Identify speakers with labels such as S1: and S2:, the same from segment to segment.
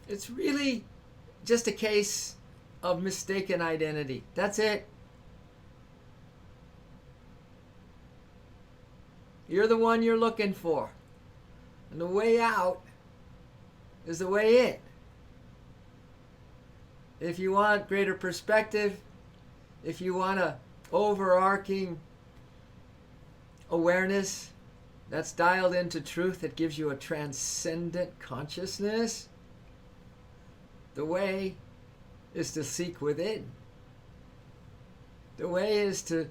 S1: It's really just a case of mistaken identity. That's it. You're the one you're looking for. And the way out is the way in. If you want greater perspective, if you want a overarching awareness that's dialed into truth, that gives you a transcendent consciousness, the way is to seek within. The way is to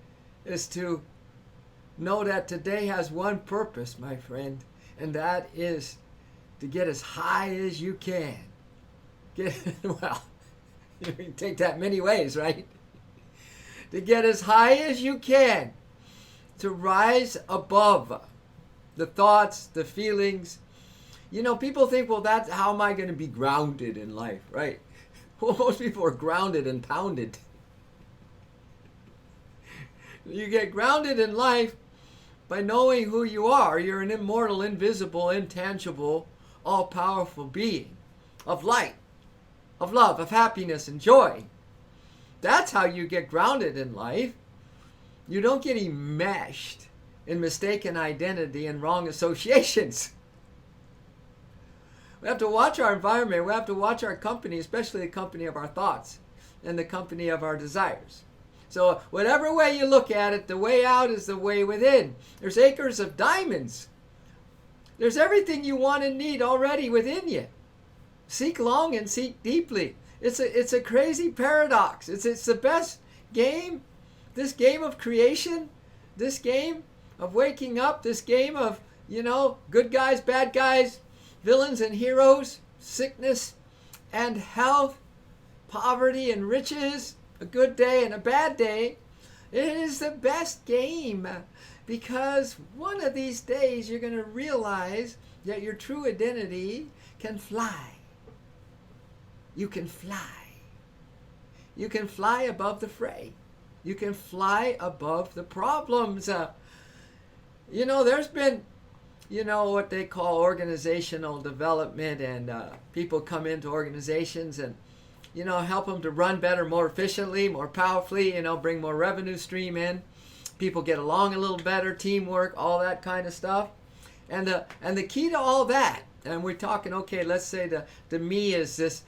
S1: know that today has one purpose, my friend, and that is to get as high as you can. Well, you can take that many ways, right? To get as high as you can, to rise above the thoughts, the feelings. You know, people think, well, that's how am I going to be grounded in life, right? Well, most people are grounded and pounded. You get grounded in life by knowing who you are. You're an immortal, invisible, intangible, all-powerful being of light, of love, of happiness and joy. That's how you get grounded in life. You don't get enmeshed in mistaken identity and wrong associations. We have to watch our environment. We have to watch our company, especially the company of our thoughts and the company of our desires. So whatever way you look at it, the way out is the way within. There's acres of diamonds. There's everything you want and need already within you. Seek long and seek deeply. It's a crazy paradox. It's the best game. This game of creation, this game of waking up, this game of, good guys, bad guys, villains and heroes, sickness and health, poverty and riches, a good day and a bad day. It is the best game, because one of these days you're going to realize that your true identity can fly. You can fly. You can fly above the fray. You can fly above the problems. There's been, what they call organizational development, and people come into organizations and, help them to run better, more efficiently, more powerfully, bring more revenue stream in. People get along a little better, teamwork, all that kind of stuff. And the key to all that, and we're talking, okay, let's say the me is this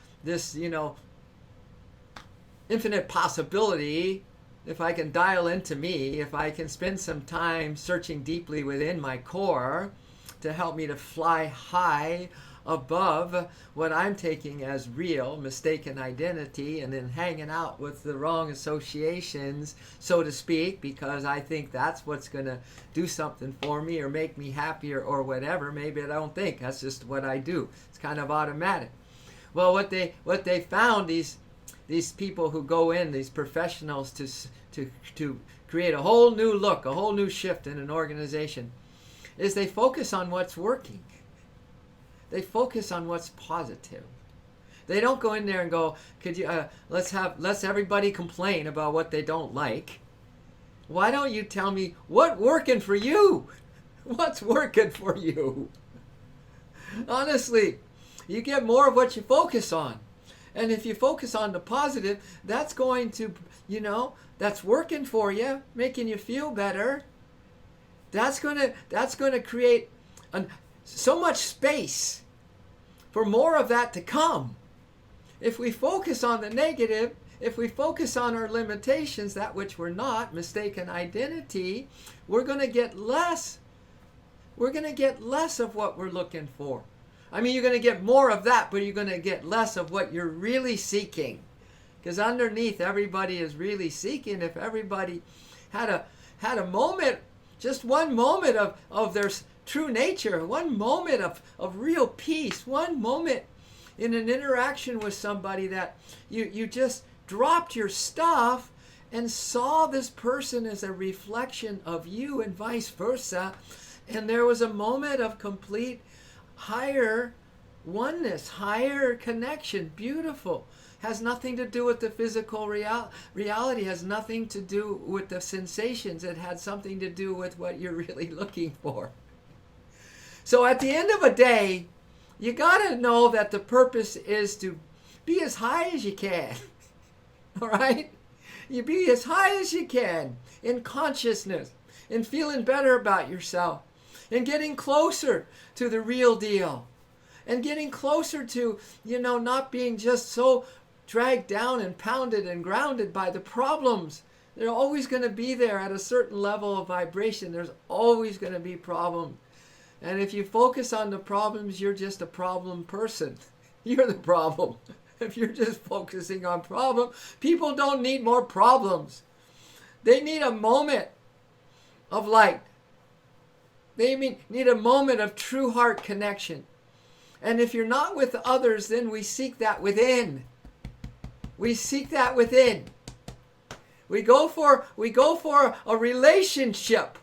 S1: infinite possibility. If I can dial into me, if I can spend some time searching deeply within my core to help me to fly high above what I'm taking as real, mistaken identity, and then hanging out with the wrong associations, so to speak, because I think that's what's going to do something for me or make me happier or whatever. Maybe I don't think. That's just what I do. It's kind of automatic. Well, what they found, these people who go in, these professionals, to create a whole new look, a whole new shift in an organization, is they focus on what's working. They focus on what's positive. They don't go in there and go, could you let's everybody complain about what they don't like. Why don't you tell me what's working for you? What's working for you? Honestly, you get more of what you focus on. And if you focus on the positive, that's going to, that's working for you, making you feel better. That's going to create so much space for more of that to come. If we focus on the negative, if we focus on our limitations, that which we're not, mistaken identity, we're going to get less. We're going to get less of what we're looking for. I mean, you're going to get more of that, but you're going to get less of what you're really seeking. Because underneath, everybody is really seeking. If everybody had a moment, just one moment of their true nature, one moment of real peace, one moment in an interaction with somebody that you just dropped your stuff and saw this person as a reflection of you and vice versa, and there was a moment of complete higher oneness, higher connection. Beautiful. Has nothing to do with the physical reality, has nothing to do with the sensations. It had something to do with what you're really looking for. So at the end of a day, You got to know that the purpose is to be as high as you can. All right? You be as high as you can in consciousness, in feeling better about yourself, in getting closer to the real deal, and getting closer to, not being just so dragged down and pounded and grounded by the problems. They're always going to be there at a certain level of vibration. There's always going to be problems. And if you focus on the problems, you're just a problem person. You're the problem. If you're just focusing on problems, people don't need more problems. They need a moment of light. They need a moment of true heart connection. And if you're not with others, then we seek that within. We seek that within. We go for a relationship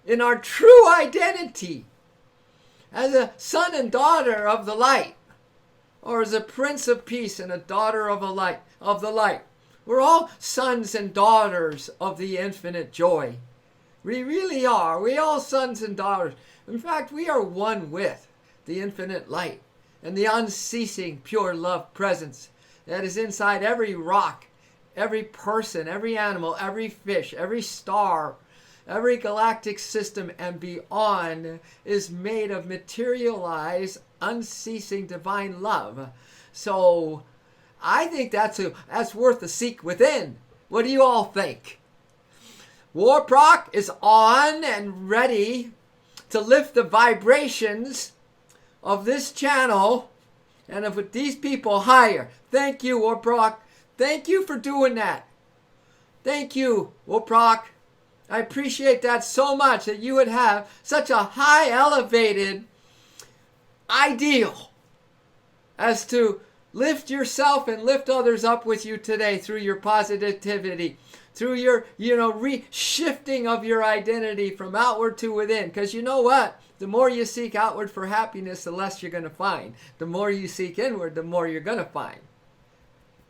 S1: in our true identity as a son and daughter of the light, or as a prince of peace and a daughter of the light. We're all sons and daughters of the infinite joy. We really are. We all sons and daughters. In fact, we are one with the infinite light and the unceasing pure love presence that is inside every rock, every person, every animal, every fish, every star, every galactic system and beyond is made of materialized, unceasing divine love. So I think that's worth a seek within. What do you all think? Warproc is on and ready to lift the vibrations of this channel and of these people higher. Thank you, Warproc. Thank you for doing that. Thank you, Warproc. I appreciate that so much, that you would have such a high elevated ideal as to lift yourself and lift others up with you today through your positivity, through your, shifting of your identity from outward to within. Because you know what? The more you seek outward for happiness, the less you're going to find. The more you seek inward, the more you're going to find.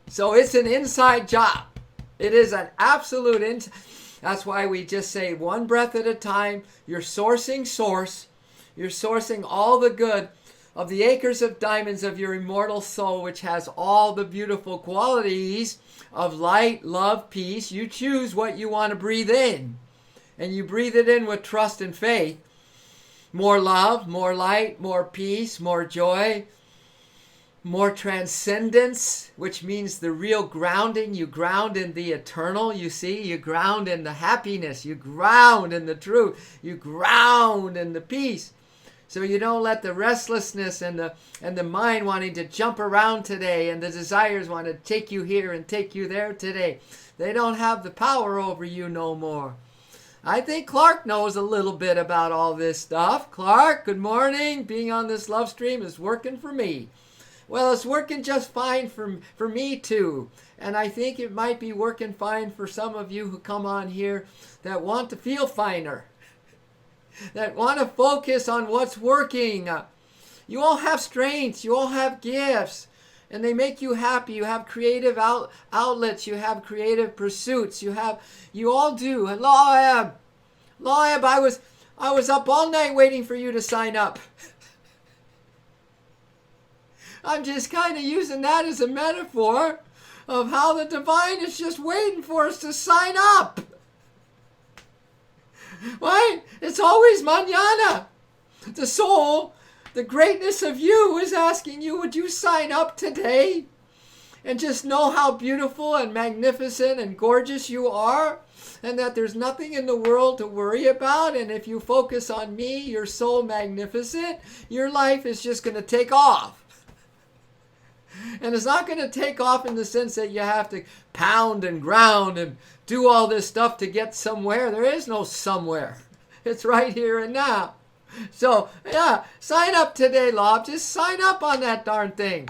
S1: So it's an inside job. It is an absolute That's why we just say one breath at a time. You're sourcing source. You're sourcing all the good of the acres of diamonds of your immortal soul, which has all the beautiful qualities of light, love, peace. You choose what you want to breathe in. And you breathe it in with trust and faith. More love, more light, more peace, more joy, more transcendence, which means the real grounding. You ground in the eternal, you see. You ground in the happiness. You ground in the truth. You ground in the peace. So you don't let the restlessness and the mind wanting to jump around today and the desires want to take you here and take you there today. They don't have the power over you no more. I think Clark knows a little bit about all this stuff. Clark, good morning. Being on this love stream is working for me. Well, it's working just fine for me too. And I think it might be working fine for some of you who come on here that want to feel finer, that want to focus on what's working. You all have strengths. You all have gifts. And they make you happy. You have creative outlets. You have creative pursuits. You all do. And Loeb, I was up all night waiting for you to sign up. I'm just kind of using that as a metaphor of how the divine is just waiting for us to sign up. Right? It's always mañana. The soul, the greatness of you is asking you, would you sign up today? And just know how beautiful and magnificent and gorgeous you are. And that there's nothing in the world to worry about. And if you focus on me, you're so magnificent, your life is just going to take off. And it's not going to take off in the sense that you have to pound and ground and do all this stuff to get somewhere. There is no somewhere. It's right here and now. So, yeah, sign up today, Lob. Just sign up on that darn thing.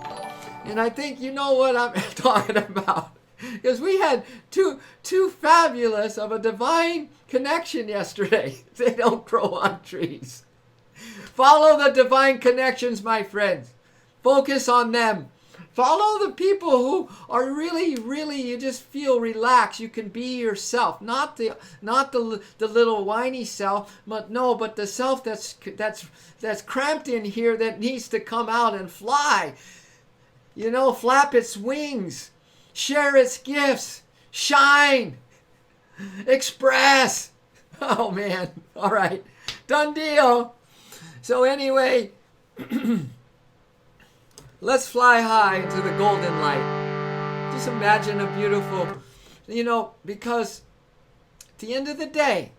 S1: And I think you know what I'm talking about. Because we had two fabulous of a divine connection yesterday. They don't grow on trees. Follow the divine connections, my friends. Focus on them. Follow the people who are really, really, you just feel relaxed. You can be yourself, not the little whiny self, but the self that's cramped in here that needs to come out and fly. Flap its wings, share its gifts, shine, express. Oh man! All right, done deal. So anyway. Let's fly high into the golden light. Just imagine a beautiful, because at the end of the day,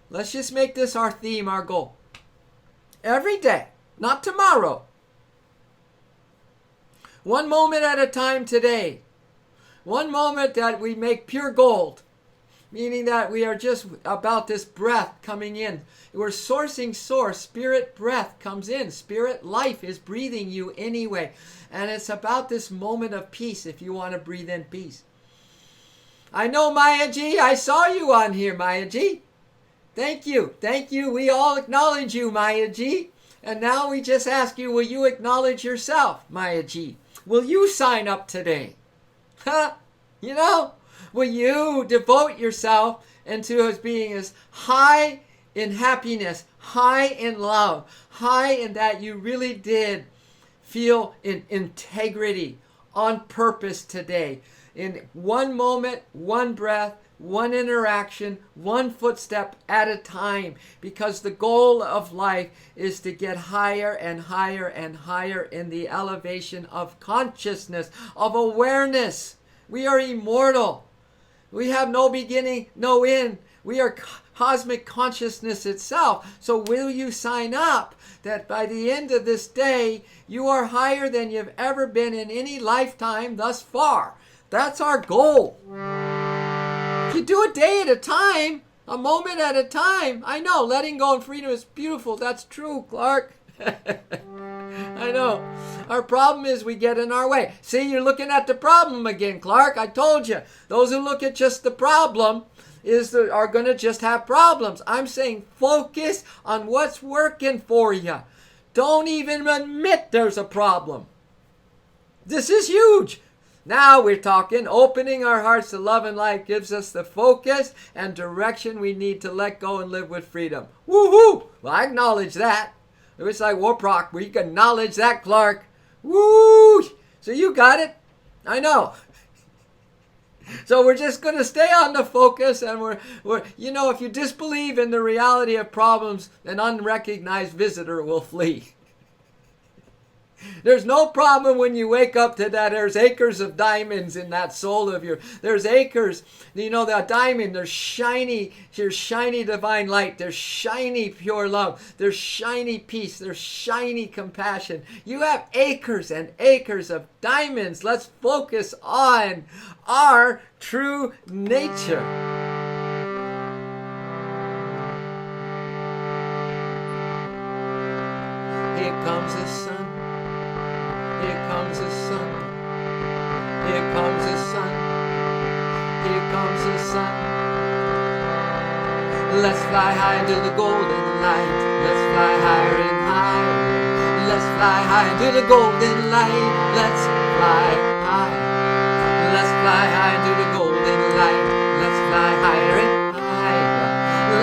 S1: let's just make this our theme, our goal. Every day, not tomorrow. One moment at a time today. One moment that we make pure gold. Meaning that we are just about this breath coming in. We're sourcing source. Spirit breath comes in. Spirit life is breathing you anyway. And it's about this moment of peace if you want to breathe in peace. I know, Maya G. I saw you on here, Maya G. Thank you. Thank you. We all acknowledge you, Maya G. And now we just ask you, will you acknowledge yourself, Maya G? Will you sign up today? Will you devote yourself into as being as high in happiness, high in love, high in that you really did feel in integrity, on purpose today, in one moment, one breath, one interaction, one footstep at a time, because the goal of life is to get higher and higher and higher in the elevation of consciousness, of awareness. We are immortal. We have no beginning, no end. We are cosmic consciousness itself. So will you sign up that by the end of this day, you are higher than you've ever been in any lifetime thus far? That's our goal. If you do a day at a time, a moment at a time, I know, letting go and freedom is beautiful. That's true, Clark. I know. Our problem is we get in our way. See, you're looking at the problem again, Clark. I told you. Those who look at just the problem are going to just have problems. I'm saying focus on what's working for you. Don't even admit there's a problem. This is huge. Now we're talking. Opening our hearts to love and light gives us the focus and direction we need to let go and live with freedom. Woohoo! Well, I acknowledge that. It's like Warprock, we can acknowledge that, Clark. Woo! So you got it. I know. So we're just going to stay on the focus, and we're if you disbelieve in the reality of problems, an unrecognized visitor will flee. There's no problem when you wake up to that. There's acres of diamonds in that soul of yours. There's acres. That diamond, there's shiny divine light. There's shiny pure love. There's shiny peace. There's shiny compassion. You have acres and acres of diamonds. Let's focus on our true nature. Here comes the sun. Here comes the sun. Here comes the sun. Here comes the sun. Let's fly high into the golden light. Let's fly higher and higher. Let's fly high into the golden light. Let's fly high. Let's fly high into the golden light. Let's fly higher and higher.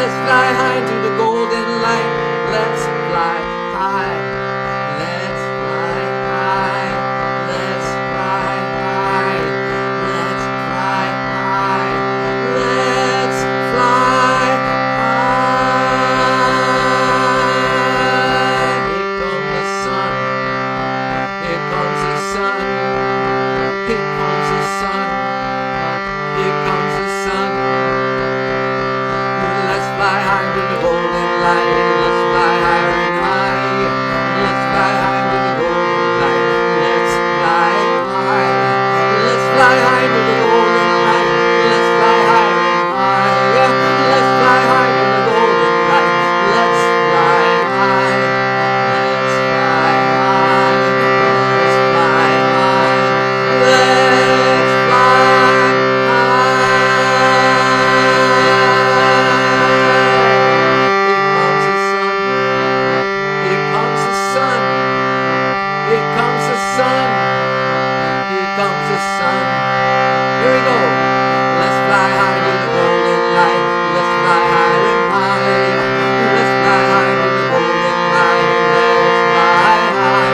S1: Let's fly high into the golden light. Let's fly high. the sun. Here we go. Let's fly high to the golden light. Let's fly higher and higher. Let's fly high to the golden light. Let's fly high.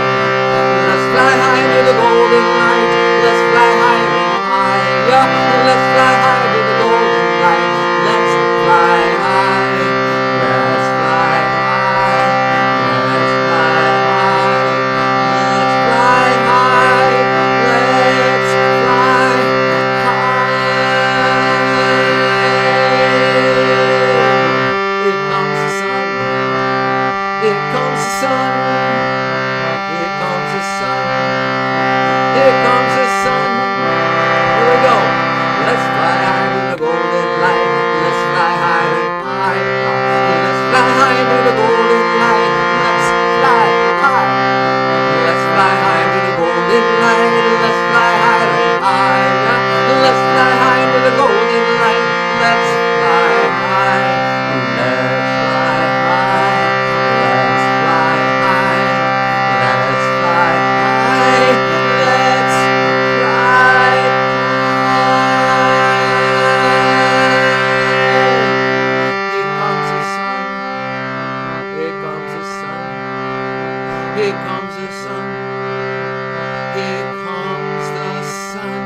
S1: Let's fly high to the golden light. Let's fly higher and higher. Let's fly high to the golden light. Let's fly high. Let's fly high. Let's fly high. Let's fly high. Let's fly high. Here comes the sun. Here comes the sun. Here comes the sun. Here comes the sun. Here we go. Let's fly high to the golden light. Let's fly high and high. Let's fly high to the golden light. Let's fly high. Let's fly high to the golden light. Let's fly high and high. Let's fly high to the golden light. Let's fly high. Let's fly high. Let's fly high. Let's fly high. Let's fly high. Here comes the sun. Here comes the sun. Here comes the sun. Here comes the sun.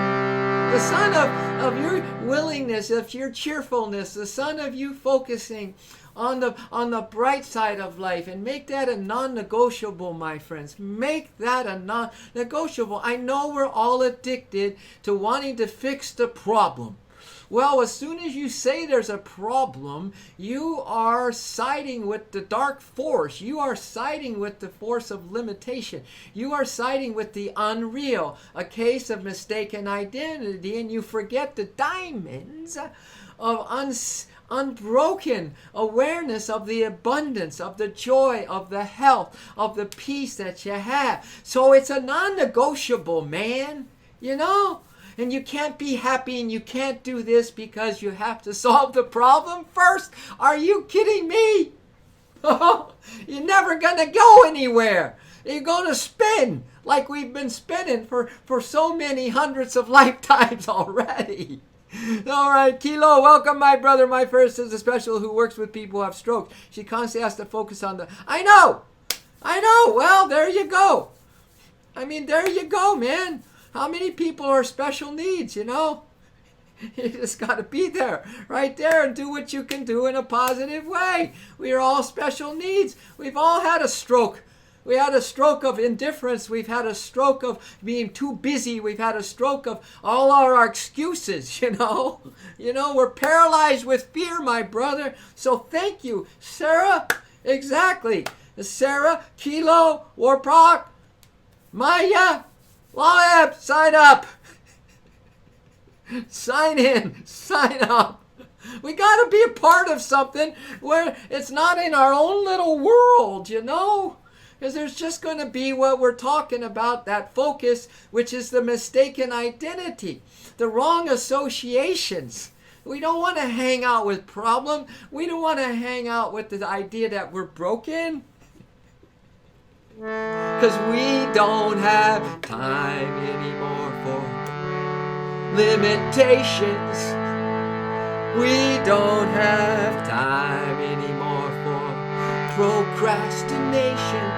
S1: The sun of your willingness, of your cheerfulness, the sun of you focusing on the bright side of life, and make that a non-negotiable, my friends. Make that a non-negotiable. I know we're all addicted to wanting to fix the problem. Well, as soon as you say there's a problem, you are siding with the dark force. You are siding with the force of limitation. You are siding with the unreal, a case of mistaken identity, and you forget the diamonds of unbroken awareness of the abundance, of the joy, of the health, of the peace that you have. So it's a non-negotiable, man, you know? And you can't be happy and you can't do this because you have to solve the problem first. Are you kidding me? You're never going to go anywhere. You're going to spin like we've been spinning for so many hundreds of lifetimes already. All right, Kilo, welcome, my brother. My first is a special who works with people who have strokes. She constantly has to focus on the... I know. Well, there you go. I mean, there you go, man. How many people are special needs, you know? You just got to be there, right there, and do what you can do in a positive way. We are all special needs. We've all had a stroke. We had a stroke of indifference. We've had a stroke of being too busy. We've had a stroke of all our excuses, you know. We're paralyzed with fear, my brother. So thank you, Sarah. Exactly. Sarah, Kilo, Warproc, Maya, Loab, sign up. Sign in. Sign up. We got to be a part of something where it's not in our own little world, you know? Because there's just going to be what we're talking about, that focus, which is the mistaken identity, the wrong associations. We don't want to hang out with problem. We don't want to hang out with the idea that we're broken. Because we don't have time anymore for limitations. We don't have time anymore for procrastination.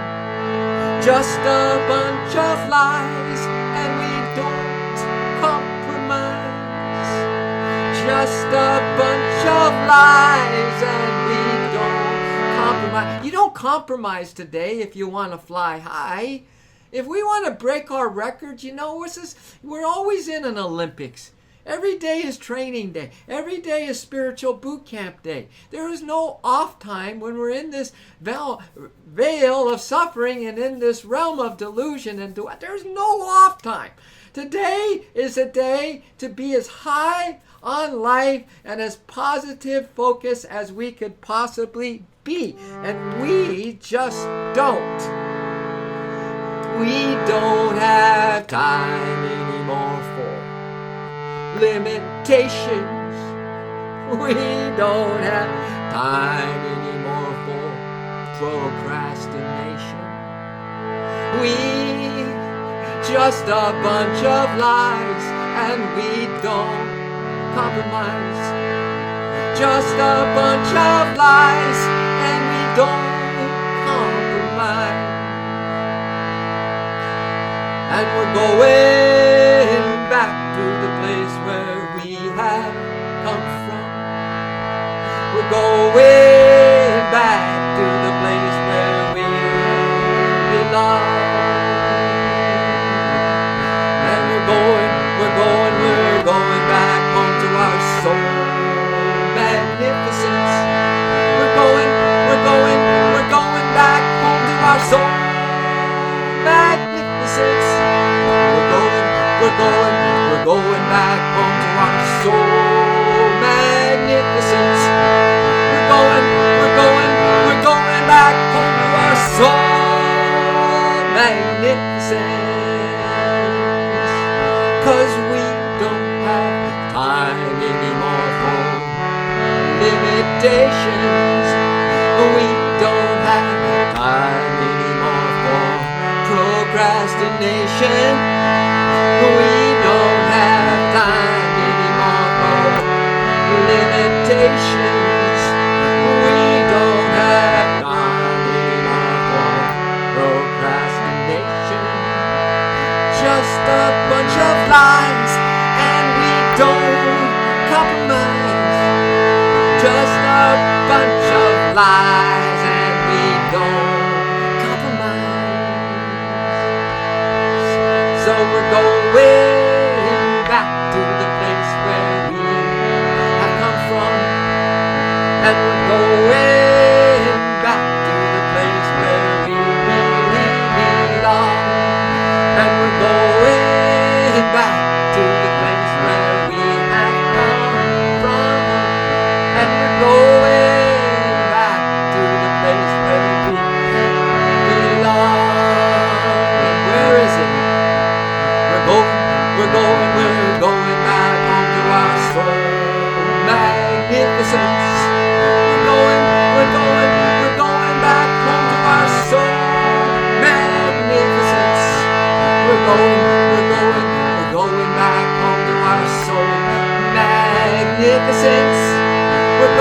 S1: Just a bunch of lies, and we don't compromise. Just a bunch of lies, and we don't compromise. You don't compromise today if you want to fly high. If we want to break our records, you know, we're always in an Olympics. Every day is training day. Every day is spiritual boot camp day. There is no off time when we're in this veil of suffering and in this realm of delusion. And there's no off time. Today is a day to be as high on life and as positive focus as we could possibly be. And we just don't. We don't have time anymore for limitations. We don't have time anymore for procrastination. We just a bunch of lies, and we don't compromise. Just a bunch of lies, and we don't compromise. And we're going back to the place where we have come from. We're going back to the place where we belong. And we're going back home to our soul magnificence. We're going back home to our soul magnificence. We're going back home to our soul magnificence. We're going back home to our soul magnificence. 'Cause we don't have time anymore for limitations. We don't have time anymore for procrastination. We don't have time anymore for limitations. We don't have time anymore for procrastination. Just a bunch of lies, and we don't compromise. Just a bunch of lies, and we don't compromise. So we're going back to the place where we have come from. And we're going back to the place where we really belong. And we're going back to the place where we have come from. And we're going back to the place where we belong. And where is it? We're going back home to our soul magnificence. We're going back home to our soul magnificence. We're going back home to our soul magnificence. We're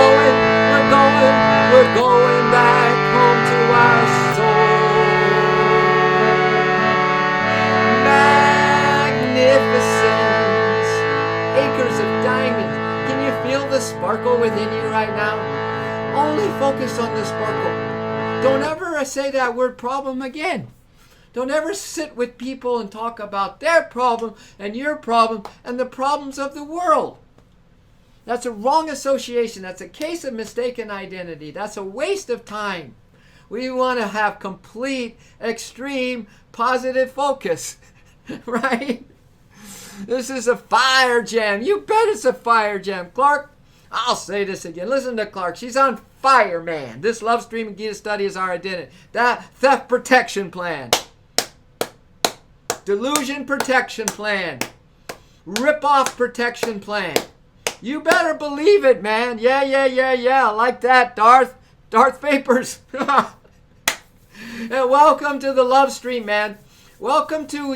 S1: going back home to our soul magnificence. Acres of diamonds. Can you feel the sparkle within you right now? Only focus on the sparkle. Don't ever say that word problem again. Don't ever sit with people and talk about their problem and your problem and the problems of the world. That's a wrong association. That's a case of mistaken identity. That's a waste of time. We want to have complete, extreme, positive focus. Right? This is a fire jam. You bet it's a fire jam. Clark, I'll say this again. Listen to Clark. She's on fire, man. This Love Stream and Gita study is our identity. That theft protection plan. Delusion protection plan. Rip-off protection plan. You better believe it, man. Yeah. Like that, Darth Vapors. And welcome to the Love Stream, man. Welcome to,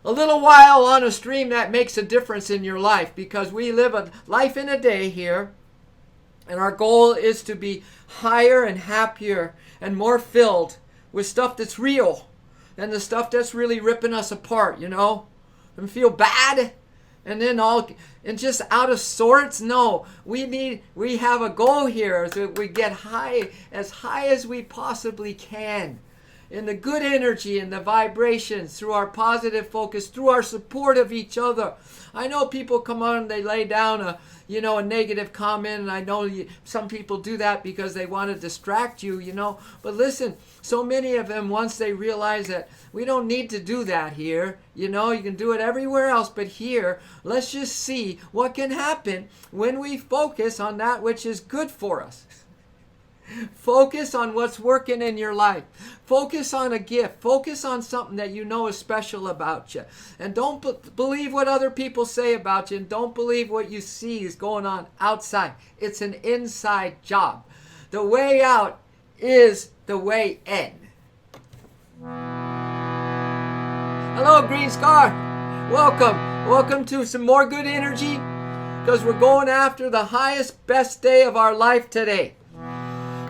S1: a little while on a stream that makes a difference in your life, because we live a life in a day here, and our goal is to be higher and happier and more filled with stuff that's real and the stuff that's really ripping us apart, and feel bad and then just out of sorts. No, we have a goal here, so we get as high as we possibly can in the good energy and the vibrations, through our positive focus, through our support of each other. I know people come on and they lay down a negative comment, and I know some people do that because they want to distract you, But listen, so many of them, once they realize that we don't need to do that here, you can do it everywhere else, but here, let's just see what can happen when we focus on that which is good for us. Focus on what's working in your life. Focus on a gift. Focus on something that you know is special about you. And don't believe what other people say about you, and don't believe what you see is going on outside. It's an inside job. The way out is the way in. Hello, Green Scar. Welcome. Welcome to some more good energy, because we're going after the highest, best day of our life today.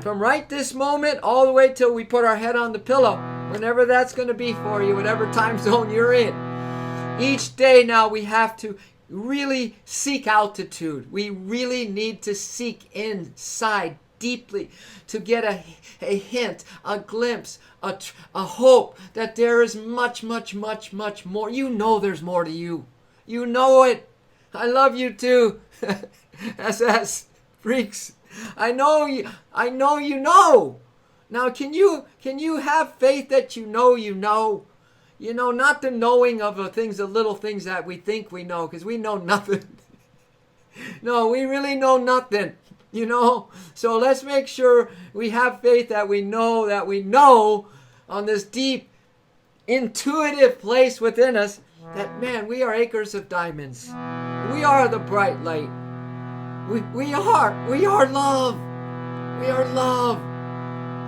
S1: From right this moment all the way till we put our head on the pillow, whenever that's going to be for you, whatever time zone you're in. Each day now we have to really seek altitude. We really need to seek inside deeply to get a hint, a glimpse, a hope that there is much, much, much, much more. You know there's more to you. You know it. I love you too. SS freaks. I know you know. Now can you have faith that you know you know? You know, not the knowing of the little things that we think we know, because we know nothing. No, we really know nothing, you know. So let's make sure we have faith that we know on this deep, intuitive place within us that, man, we are acres of diamonds. We are the bright light. We are love. We are love.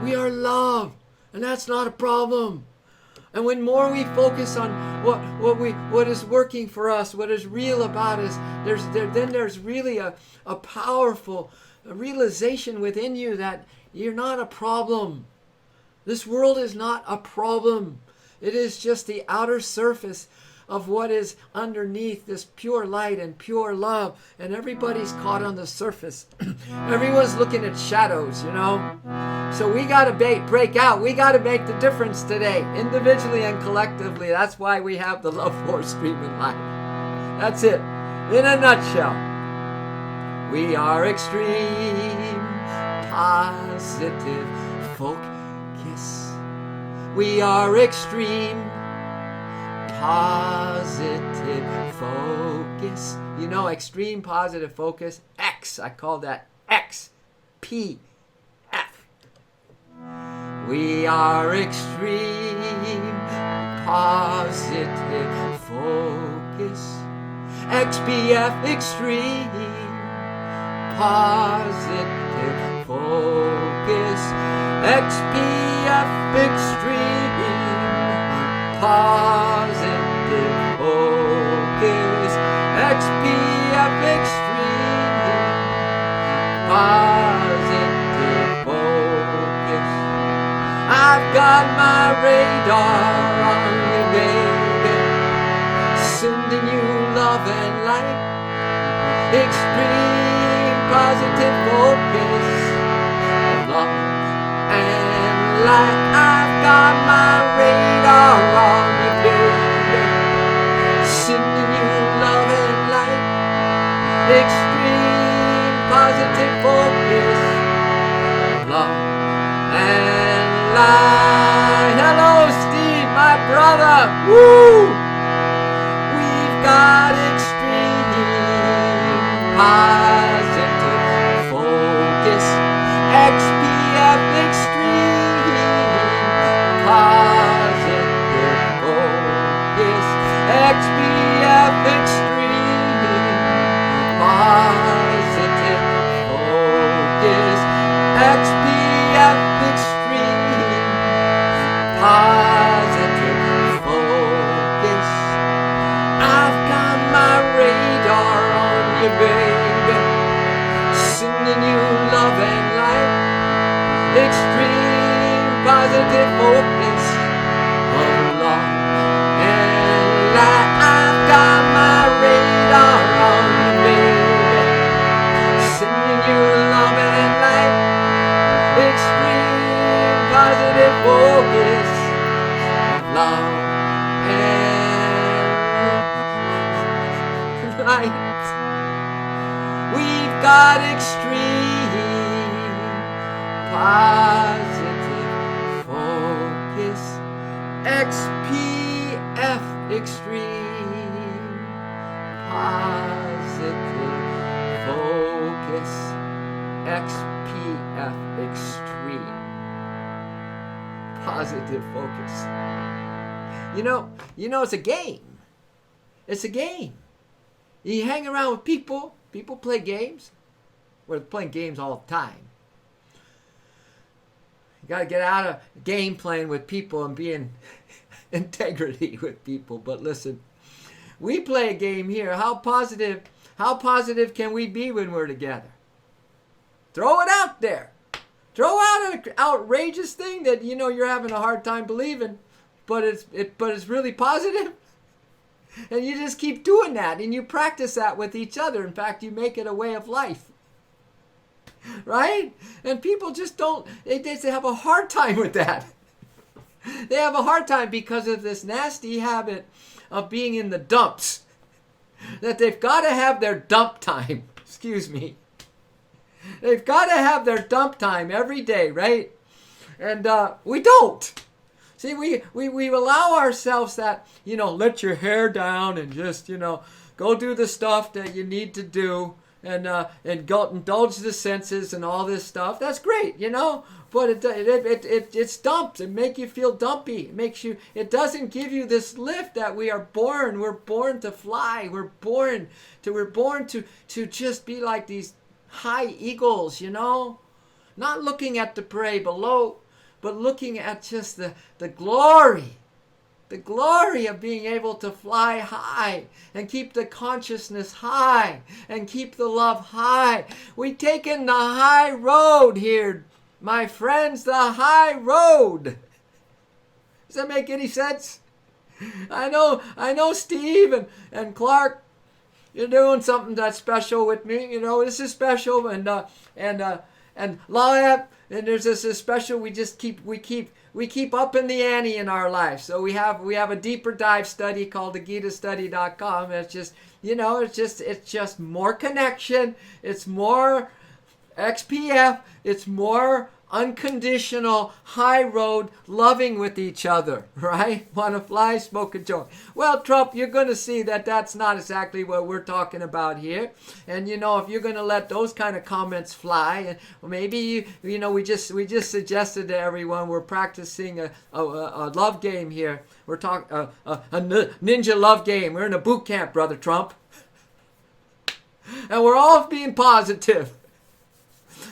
S1: We are love. And that's not a problem. And when more we focus on what is working for us, what is real about us, then there's really a powerful realization within you that you're not a problem. This world is not a problem. It is just the outer surface of what is underneath this pure light and pure love. And everybody's caught on the surface. Everyone's looking at shadows, you know. So we got to break out. We got to make the difference today, individually and collectively. That's why we have the Love Force streaming live. That's it. In a nutshell, we are extreme positive focus. We are extreme positive focus. You know, extreme positive focus. X. I call that X. P. F. We are extreme positive focus. XPF. Extreme positive focus. XPF. Extreme positive focus. XPF. Extreme positive focus. I've got my radar on you, baby, sending you love and light. Extreme positive focus, love and light. I've got my radar on you, baby, sending you love and light. Extreme positive focus, love and light. Hello, Steve, my brother. Woo! We've got extreme positive focus. XPF. Extreme positive focus. XPF. Extreme positive focus. XPF. Extreme positive focus. I've got my radar on you, baby, sending you love and light. Extreme positive focus of love and light. I've got my radar on you, baby, sending you love and light. Extreme positive focus of love and light. We've got extreme positive focus. XPF. Extreme positive focus. XPF. Extreme positive focus. You know, it's a game. It's a game. You hang around with people. People play games. We're playing games all the time. You got to get out of game playing with people and being integrity with people. But listen, we play a game here. How positive can we be when we're together? Throw it out there. Throw out an outrageous thing that you're having a hard time believing, but it's really positive. And you just keep doing that, and you practice that with each other. In fact, you make it a way of life. Right? And people just don't, they have a hard time with that. They have a hard time because of this nasty habit of being in the dumps. That they've got to have their dump time. Excuse me. They've got to have their dump time every day, right? And we don't. See, we allow ourselves that, let your hair down and just, go do the stuff that you need to do and go indulge the senses and all this stuff. That's great, but it's dumps. It makes you feel dumpy. It doesn't give you this lift that we're born to fly. We're born to just be like these high eagles, not looking at the prey below, but looking at just the glory of being able to fly high and keep the consciousness high and keep the love high. We've taken the high road here, my friends, the high road. Does that make any sense? I know Steve and Clark, you're doing something that's special with me. This is special, and Lab, and there's this special. We keep up in the ante in our life. So we have a deeper dive study called thegitastudy.com. It's just it's just more connection. It's more XPF. It's more unconditional, high road, loving with each other, right? Want to fly, smoke a joint. Well, Trump, you're going to see that that's not exactly what we're talking about here. And, if you're going to let those kind of comments fly, and maybe, we just suggested to everyone we're practicing a love game here. We're talking a ninja love game. We're in a boot camp, Brother Trump. And we're all being positive.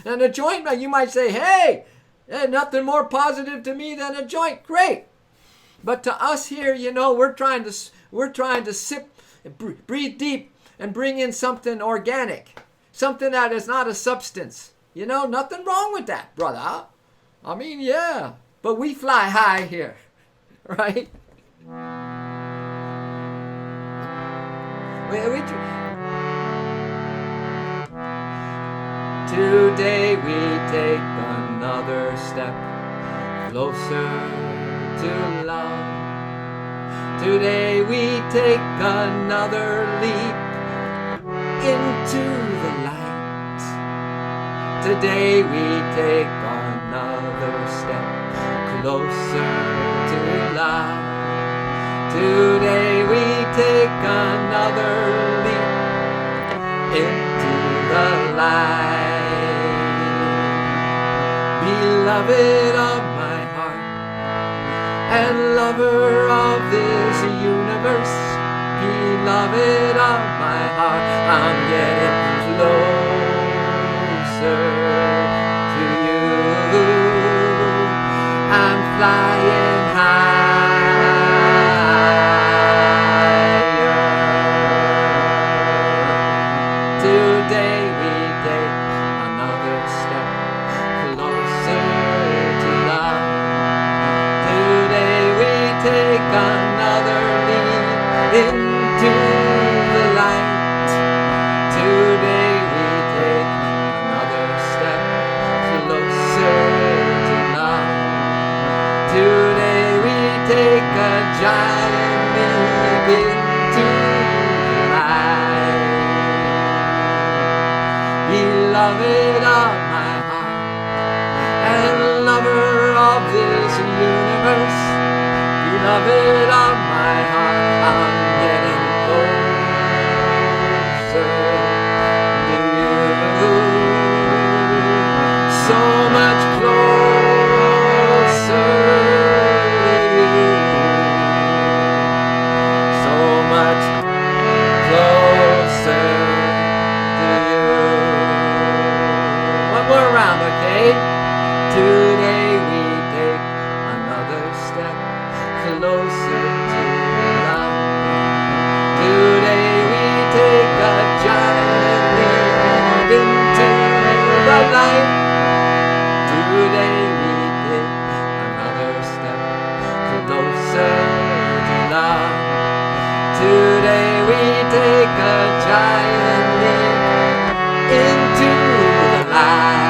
S1: And a joint, you might say, hey, nothing more positive to me than a joint. Great. But to us here, we're trying to sip, breathe deep, and bring in something organic, something that is not a substance. Nothing wrong with that, brother. I mean, yeah, but we fly high here, right? Today we take another step closer to love. Today we take another leap into the light. Today we take another step closer to love. Today we take another leap into the light. Beloved of my heart and lover of this universe, beloved of my heart, I'm getting closer to you. I'm flying higher. Today we take another step closer to love. Today we take another leap into the light. Today we take another step closer to love. Today we take a giant leap into the light. Beloved of my heart and lover of this universe, beloved of my heart, I'm getting closer to you. So much closer to you. So much closer to you. One more round, okay? Today we take another step closer closer to love. Today we take a giant leap into the light. Today we take another step closer to love. Today we take a giant leap into the light.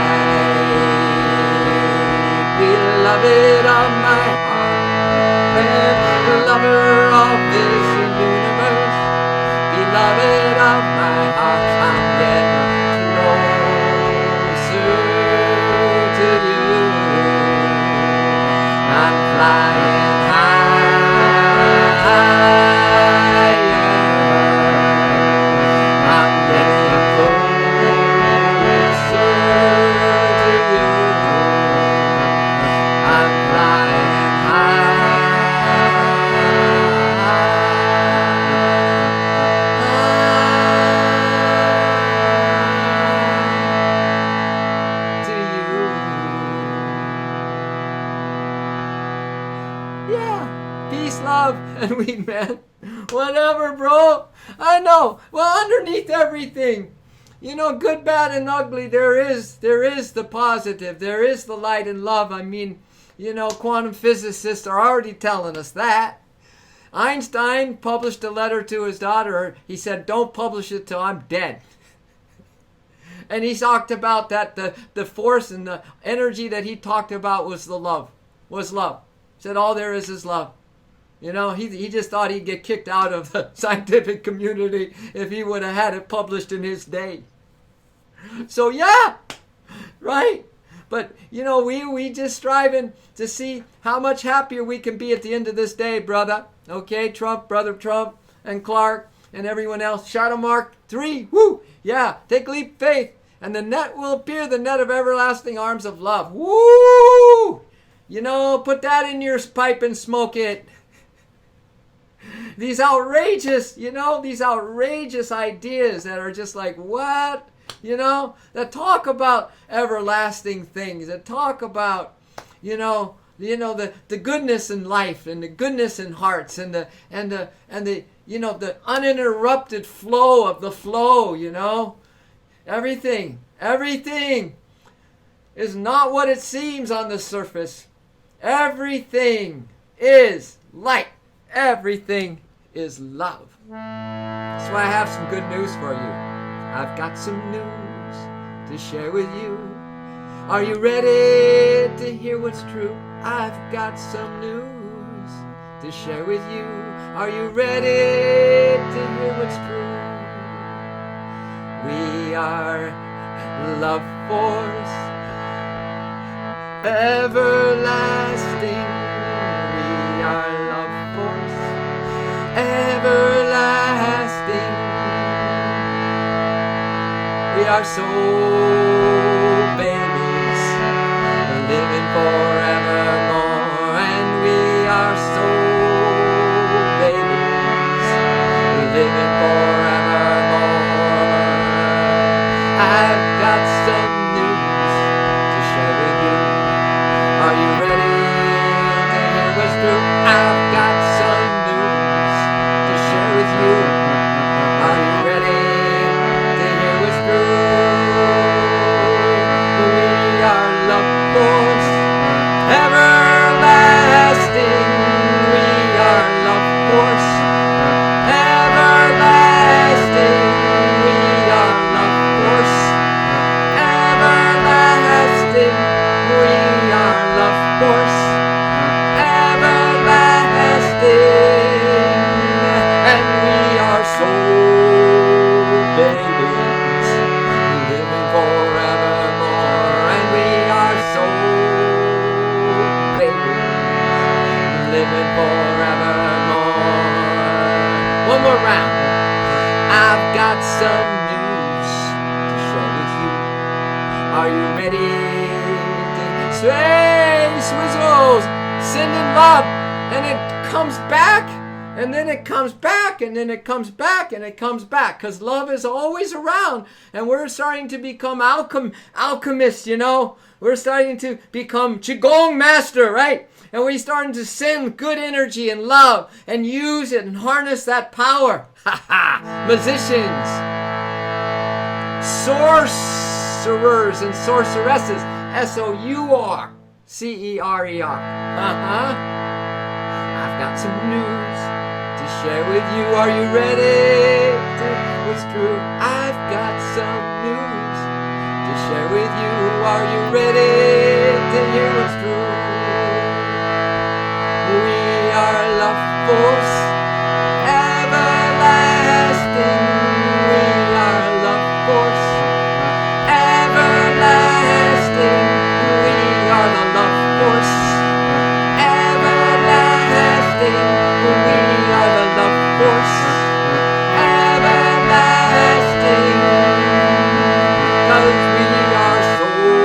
S1: Beloved of my heart, and lover of this universe, beloved of my heart, I'm getting closer to you. I'm flying higher. I'm getting closer to you. I'm flying high to you. Yeah, peace, love, and weed, man. Whatever, bro. I know. Well, underneath everything, you know, good, bad, and ugly, there is the positive. There is the light and love. I mean, you know, quantum physicists are already telling us that. Einstein published a letter to his daughter. He said, don't publish it till I'm dead. And he talked about that the force and the energy that he talked about was the love. Was love. He said all there is love. You know, he just thought he'd get kicked out of the scientific community if he would have had it published in his day. So yeah, right? But, you know, we just striving to see how much happier we can be at the end of this day, brother. Okay, Trump, brother Trump, and Clark, and everyone else. Shadow Mark 3, woo! Yeah, take leap faith, and the net will appear, the net of everlasting arms of love. Woo! You know, put that in your pipe and smoke it. These outrageous, you know, these outrageous ideas that are just like, what? You know, that talk about everlasting things, that talk about, you know, the goodness in life and the goodness in hearts and the you know, the uninterrupted flow of the flow, you know. Everything is not what it seems on the surface. Everything is light. Everything is love. So I have some good news for you. I've got some news to share with you. Are you ready to hear what's true? I've got some news to share with you. Are you ready to hear what's true? We are love force, everlasting. We are love force, everlasting. We are soul babies, living forevermore, and we are soul babies, living forevermore. I've got some news to share with you. Are you ready to hear what's true? I've got some news to share with you. Are you ready? Everlasting, we are love force. Everlasting, we are love force. Everlasting, we are love force. Everlasting, and we are soul babies, living forevermore, and we are soul living forevermore. One more round. I've got some news to share with you. Are you ready to space whistles, sending love, and it comes back, and then it comes back, and then it comes back, and it comes back, because love is always around, and we're starting to become alchemists, you know. We're starting to become Qigong master, right? And we're starting to send good energy and love and use it and harness that power. Ha ha! Musicians, sorcerers and sorceresses, SOURCERER. I've got some news to share with you. Are you ready? What's true? I've got some news to share with you. Are you ready to hear what's true? We are love force everlasting. We are love force everlasting. We are the love force everlasting. We are the love force everlasting. 'Cause we are soul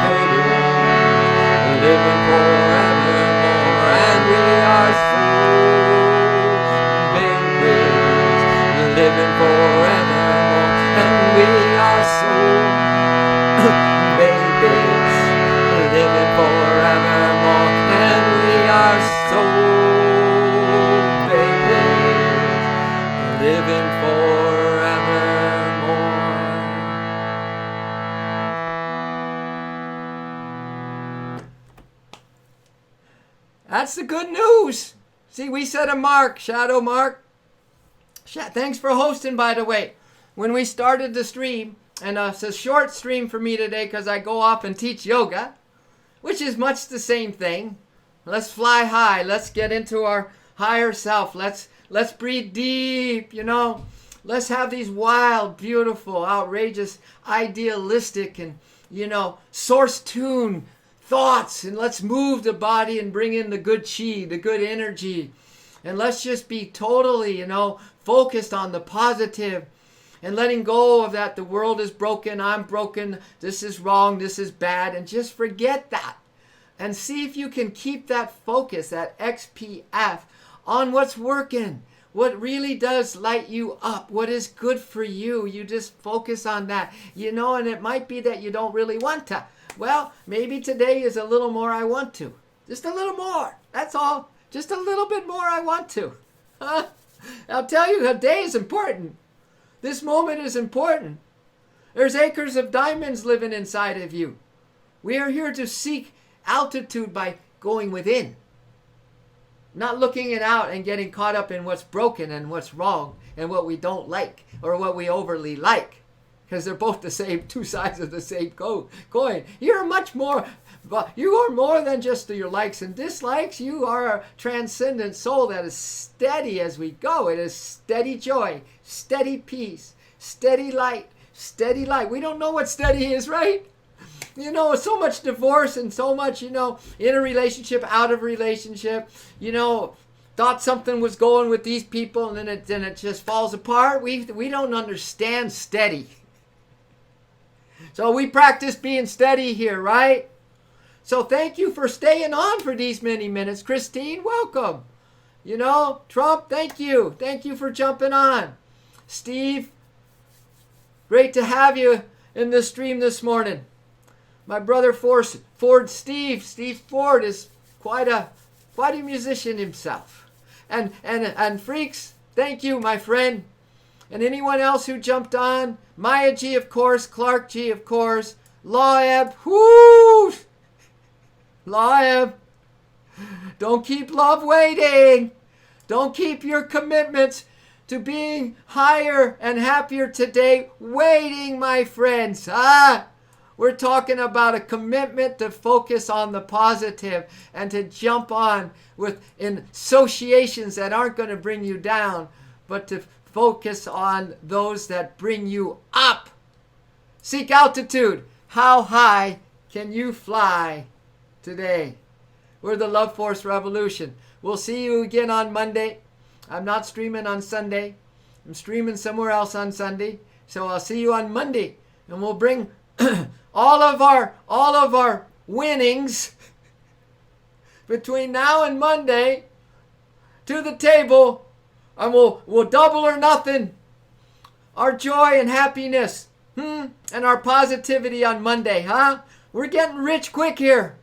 S1: babies, living forevermore. And we are soul babies, living forevermore. And we are soul babies, living forevermore. And we are soul babies, living forevermore. That's the good news. See, we set a mark, Shadow Mark. Thanks for hosting, by the way. When we started the stream, and it's a short stream for me today because I go off and teach yoga, which is much the same thing. Let's fly high. Let's get into our higher self. Let's breathe deep, Let's have these wild, beautiful, outrageous, idealistic, and, source tune thoughts. And let's move the body and bring in the good chi, the good energy. And let's just be totally, focused on the positive and letting go of that. The world is broken. I'm broken. This is wrong. This is bad. And just forget that. And see if you can keep that focus, that XPF, on what's working, what really does light you up, what is good for you. You just focus on that, and it might be that you don't really want to. Well, maybe today is a little more I want to. Just a little more. That's all. Just a little bit more I want to. I'll tell you, a day is important. This moment is important. There's acres of diamonds living inside of you. We are here to seek altitude by going within. Not looking it out and getting caught up in what's broken and what's wrong and what we don't like or what we overly like. Because they're both the same, two sides of the same coin. You're much more, you are more than just your likes and dislikes. You are a transcendent soul that is steady as we go. It is steady joy, steady peace, steady light, steady light. We don't know what steady is, right? So much divorce and so much, in a relationship, out of relationship, thought something was going with these people and then it just falls apart. We don't understand steady. So we practice being steady here, right? So thank you for staying on for these many minutes. Christine, welcome. Trump, thank you. Thank you for jumping on. Steve, great to have you in the stream this morning. My brother Ford Steve Ford is quite a musician himself. And Freaks, thank you, my friend. And anyone else who jumped on, Maya G, of course, Clark G, of course, Loeb, whoo! Loeb, don't keep love waiting. Don't keep your commitments to being higher and happier today waiting, my friends. We're talking about a commitment to focus on the positive and to jump on with associations that aren't going to bring you down, but to focus on those that bring you up. Seek altitude. How high can you fly today? We're the Love Force Revolution. We'll see you again on Monday. I'm not streaming on Sunday. I'm streaming somewhere else on Sunday. So I'll see you on Monday. And we'll bring all of our winnings between now and Monday to the table, and we'll double or nothing our joy and happiness and our positivity on Monday, huh? We're getting rich quick here.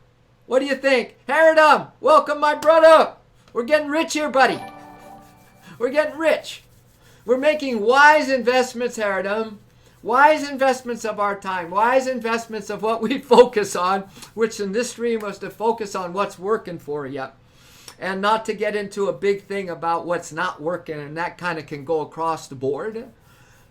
S1: What do you think? Haradum, welcome my brother. We're getting rich here, buddy. We're getting rich. We're making wise investments, Haradum. Wise investments of our time. Wise investments of what we focus on, which in this stream was to focus on what's working for you. And not to get into a big thing about what's not working, and that kind of can go across the board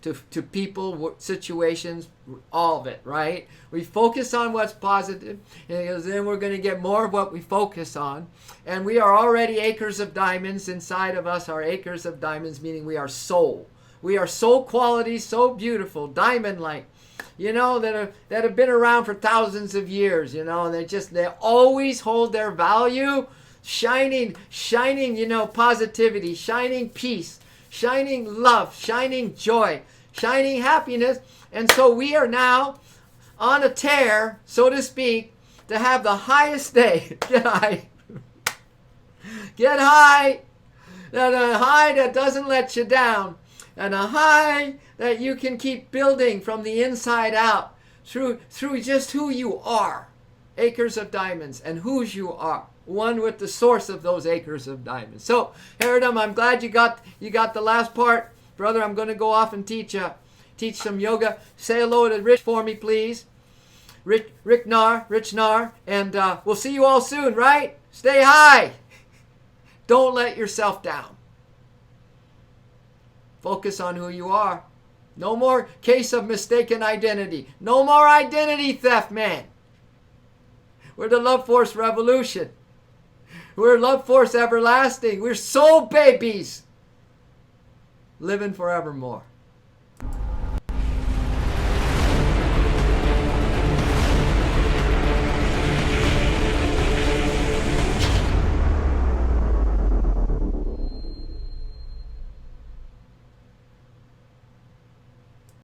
S1: to people, situations, all of it, right? We focus on what's positive, and then we're going to get more of what we focus on. And we are already acres of diamonds. Inside of us are acres of diamonds, meaning we are soul. We are soul quality, so beautiful, diamond-like, you know, that have been around for thousands of years, you know, and they always hold their value, shining, you know, positivity, shining peace, shining love, shining joy, shining happiness. And so we are now on a tear, so to speak, to have the highest day. Get high. Get high. A high that doesn't let you down. And a high that you can keep building from the inside out through just who you are. Acres of diamonds and whose you are. One with the source of those acres of diamonds. So, Haradum, I'm glad you got the last part. Brother, I'm going to go off and teach some yoga. Say hello to Rich for me, please. Rich Nar. And we'll see you all soon, right? Stay high. Don't let yourself down. Focus on who you are. No more case of mistaken identity. No more identity theft, man. We're the Love Force Revolution. We're Love Force Everlasting. We're soul babies. Living forevermore.